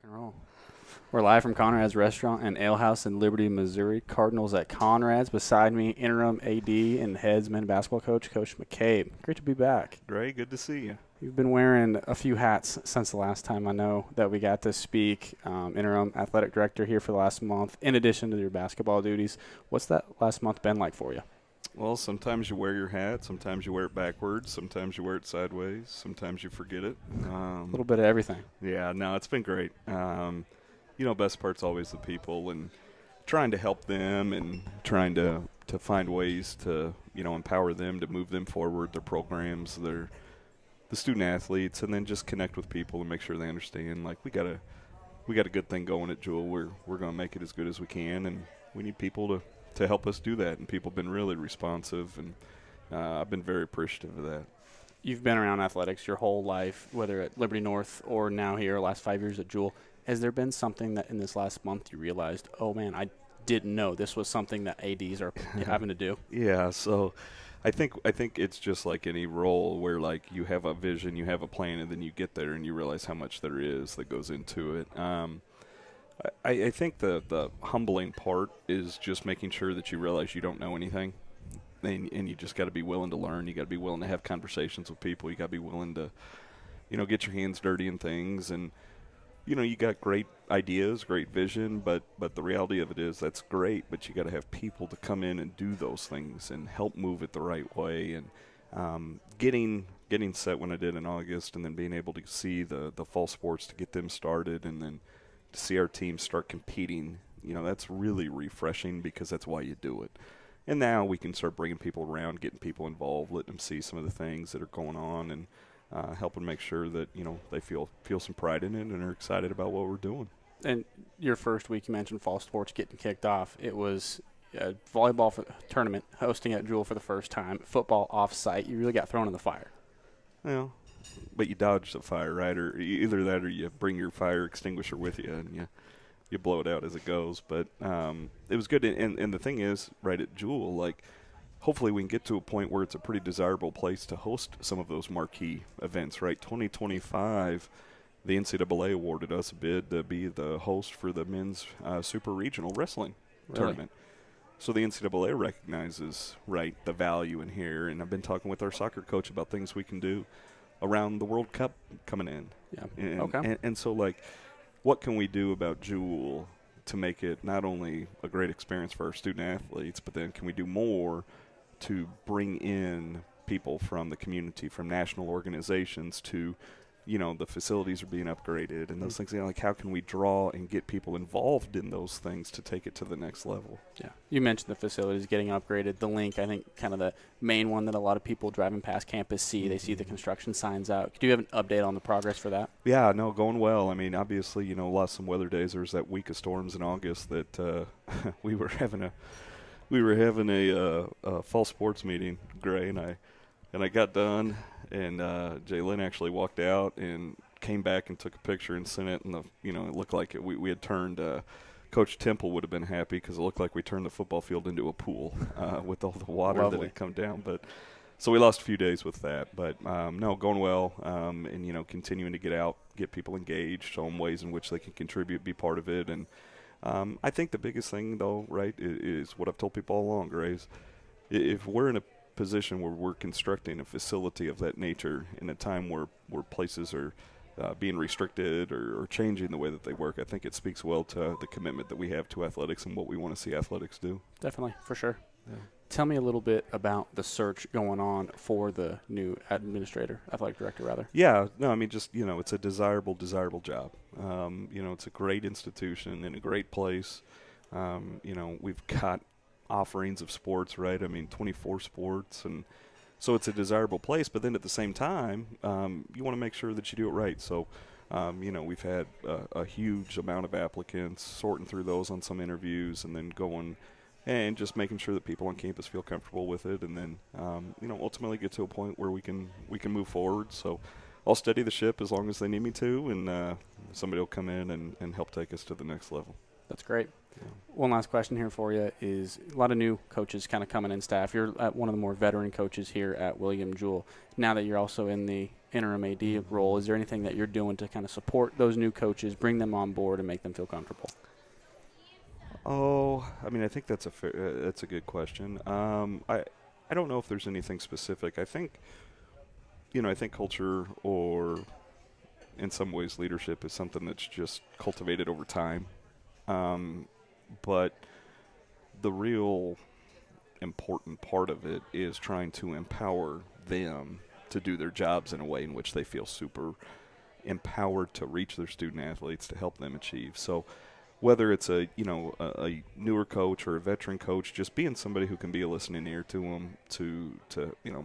Rock and roll. We're live from Conrad's Restaurant and Ale House in Liberty, Missouri. Cardinals at Conrad's. Beside me, interim AD and heads men's basketball coach, Coach McCabe. Great to be back. Great, good to see you. You've been wearing a few hats since the last time I know that we got to speak. Interim athletic director here for the last month, in addition to your basketball duties. What's that last month been like for you? Well, sometimes you wear your hat, sometimes you wear it backwards, sometimes you wear it sideways, sometimes you forget it. A little bit of everything. Yeah, no, it's been great. Best part's always the people and trying to help them and trying to find ways to, empower them, to move them forward, their programs, the student athletes, and then just connect with people and make sure they understand, like, we got a good thing going at Jewel. We're going to make it as good as we can, and we need people to help us do that, and people have been really responsive, and I've been very appreciative of that. You've been around athletics your whole life, whether at Liberty North or now here, last 5 years at Jewel. Has there been something that in this last month you realized, oh, man, I didn't know this was something that ADs are having to do? Yeah, so I think it's just like any role where, like, you have a vision, you have a plan, and then you get there and you realize how much there is that goes into it. I think the humbling part is just making sure that you realize you don't know anything, and you just got to be willing to learn. You got to be willing to have conversations with people. You got to be willing to, get your hands dirty in things. And you got great ideas, great vision, but the reality of it is that's great, but you got to have people to come in and do those things and help move it the right way. And getting set when I did in August, and then being able to see the fall sports to get them started, and then to see our team start competing, that's really refreshing because that's why you do it. And now we can start bringing people around, getting people involved, letting them see some of the things that are going on, and helping make sure that, they feel some pride in it and are excited about what we're doing. And your first week, you mentioned fall sports getting kicked off. It was a volleyball tournament hosting at Jewel for the first time, football off-site. You really got thrown in the fire. Well, but you dodge the fire, right? Or either that or you bring your fire extinguisher with you and you blow it out as it goes. But it was good. And the thing is, right, at Jewel, like, hopefully we can get to a point where it's a pretty desirable place to host some of those marquee events, right? 2025, the NCAA awarded us a bid to be the host for the men's super regional wrestling tournament. So the NCAA recognizes, right, the value in here. And I've been talking with our soccer coach about things we can do around the World Cup coming in. Yeah. Okay. And so, like, what can we do about Jewel to make it not only a great experience for our student athletes, but then can we do more to bring in people from the community, from national organizations to, the facilities are being upgraded and those things. Like, how can we draw and get people involved in those things to take it to the next level? Yeah. You mentioned the facilities getting upgraded. The link, I think, kind of the main one that a lot of people driving past campus see. They see the construction signs out. Do you have an update on the progress for that? Yeah, no, going well. I mean, obviously, lost some weather days. There was that week of storms in August that we were having a fall sports meeting, Gray, and I got done, and Jalen actually walked out and came back and took a picture and sent it, and it looked like we had turned. Coach Temple would have been happy because it looked like we turned the football field into a pool with all the water Lovely. that had come down. But so we lost a few days with that, but no, going well, and continuing to get out, get people engaged, show them ways in which they can contribute, be part of it, and. I think the biggest thing, though, right, is what I've told people all along, Grace. If we're in a position where we're constructing a facility of that nature in a time where places are being restricted or changing the way that they work, I think it speaks well to the commitment that we have to athletics and what we want to see athletics do. Definitely, for sure. Yeah. Tell me a little bit about the search going on for the new athletic director, rather. Yeah, no, I mean, just, it's a desirable job. It's a great institution in a great place. We've got offerings of sports, right? I mean, 24 sports, and so it's a desirable place. But then at the same time, you want to make sure that you do it right. So, we've had a huge amount of applicants, sorting through those on some interviews, and then going and just making sure that people on campus feel comfortable with it, and then ultimately get to a point where we can move forward. So I'll steady the ship as long as they need me to, and somebody will come in and help take us to the next level. That's great. Yeah. One last question here for you is a lot of new coaches kind of coming in staff. You're at one of the more veteran coaches here at William Jewell. Now that you're also in the interim AD role, is there anything that you're doing to kind of support those new coaches, bring them on board, and make them feel comfortable? Oh, I mean, I think that's that's a good question. I don't know if there's anything specific. I think, I think culture, or in some ways leadership, is something that's just cultivated over time. But the real important part of it is trying to empower them to do their jobs in a way in which they feel super empowered to reach their student athletes, to help them achieve. So whether it's a newer coach or a veteran coach, just being somebody who can be a listening ear to them, to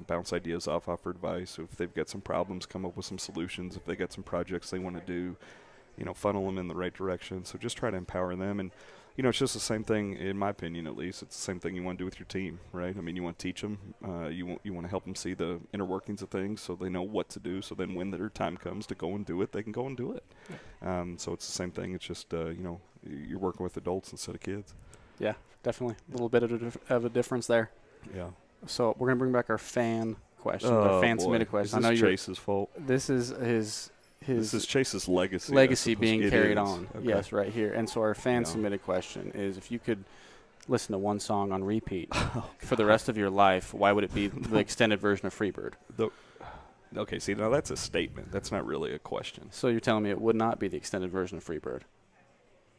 bounce ideas off, offer advice. If they've got some problems, come up with some solutions. If they got some projects they want to do, funnel them in the right direction. So just try to empower them. And it's just the same thing, in my opinion at least. It's the same thing you want to do with your team, right? I mean, you want to teach them. You want to help them see the inner workings of things so they know what to do. So then when their time comes to go and do it, they can go and do it. So it's the same thing. It's just, you're working with adults instead of kids. Yeah, definitely. A little bit of a difference there. Yeah. So we're going to bring back our fan question, our fan submitted question. Is this Chase's fault? This is this is Chase's legacy. Legacy being carried on. Okay. Yes, right here. And so our fan submitted question is, if you could listen to one song on repeat for the rest of your life, why would it be the extended version of Freebird? Okay, see, now that's a statement. That's not really a question. So you're telling me it would not be the extended version of Freebird?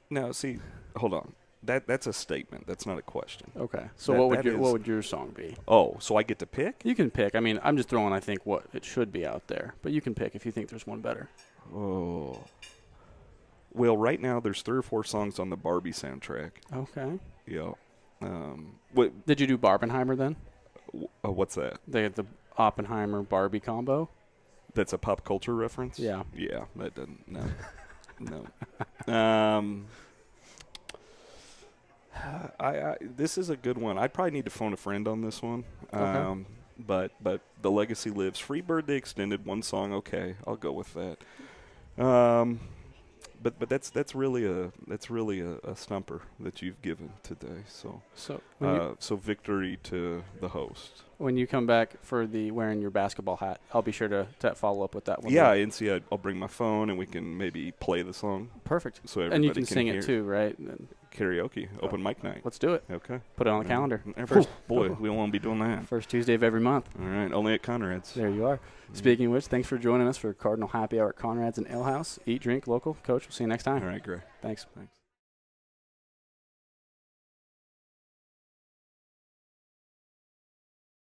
No, see, hold on. That's a statement. That's not a question. Okay. So what would your song be? Oh, so I get to pick? You can pick. I mean, I'm just throwing, I think, what it should be out there. But you can pick if you think there's one better. Oh. Well, right now there's 3 or 4 songs on the Barbie soundtrack. Okay. Yeah. Did you do Barbenheimer then? What's that? They had the Oppenheimer Barbie combo. That's a pop culture reference? Yeah. Yeah, that doesn't. No. No. This is a good one. I'd probably need to phone a friend on this one. Okay. But the legacy lives. Freebird the extended, one song. Okay, I'll go with that. But that's really a stumper that you've given today. So victory to the host. When you come back for the wearing your basketball hat, I'll be sure to follow up with that one. Yeah, and see, I'll bring my phone and we can maybe play the song. Perfect. So and you can sing it too, right? Karaoke, open mic night. Let's do it. Okay. Put it on the calendar. Boy, we won't be doing that. First Tuesday of every month. All right, only at Conrad's. There you are. Speaking of which, thanks for joining us for Cardinal Happy Hour at Conrad's and Ale House. Eat, drink, local. Coach, we'll see you next time. All right, great. Thanks.